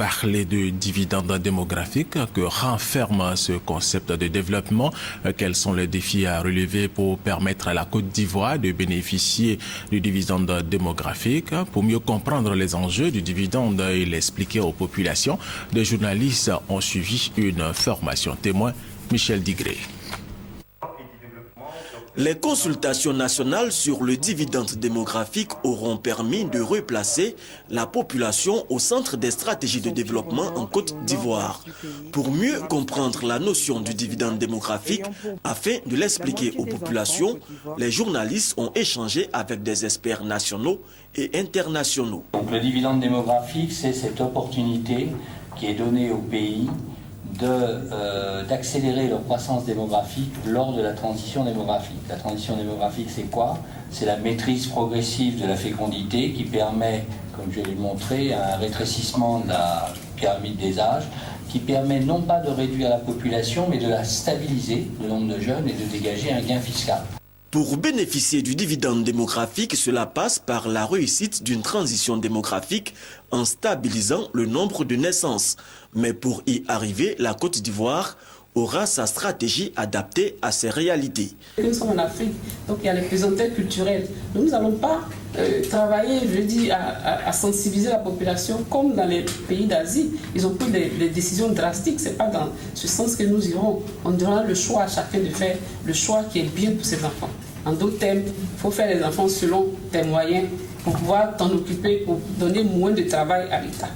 parler de dividendes démographiques que renferme ce concept de développement. Quels sont les défis à relever pour permettre à la Côte d'Ivoire de bénéficier du dividende démographique? Pour mieux comprendre les enjeux du dividende et l'expliquer aux populations, des journalistes ont suivi une formation témoin. Michel Digré. Les consultations nationales sur le dividende démographique auront permis de replacer la population au centre des stratégies de développement en Côte d'Ivoire. Pour mieux comprendre la notion du dividende démographique, afin de l'expliquer aux populations, les journalistes ont échangé avec des experts nationaux et internationaux. Donc, le dividende démographique, c'est cette opportunité qui est donnée au pays d'accélérer leur croissance démographique lors de la transition démographique. La transition démographique, c'est quoi? C'est la maîtrise progressive de la fécondité qui permet, comme je l'ai montré, un rétrécissement de la pyramide des âges, qui permet non pas de réduire la population, mais de la stabiliser, le nombre de jeunes, et de dégager un gain fiscal. Pour bénéficier du dividende démographique, cela passe par la réussite d'une transition démographique en stabilisant le nombre de naissances. Mais pour y arriver, la Côte d'Ivoire aura sa stratégie adaptée à ces réalités. Nous sommes en Afrique, donc il y a les pesanteurs culturelles. Nous n'allons pas travailler, je dis, à sensibiliser la population comme dans les pays d'Asie. Ils ont pris des décisions drastiques. Ce n'est pas dans ce sens que nous irons. On donnera le choix à chacun de faire le choix qui est bien pour ses enfants. En d'autres termes, il faut faire les enfants selon tes moyens pour pouvoir t'en occuper, pour donner moins de travail à l'État.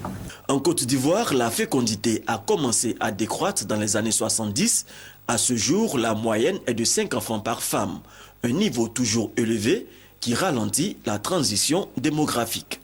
En Côte d'Ivoire, la fécondité a commencé à décroître dans les années 70. À ce jour, la moyenne est de 5 enfants par femme, un niveau toujours élevé qui ralentit la transition démographique.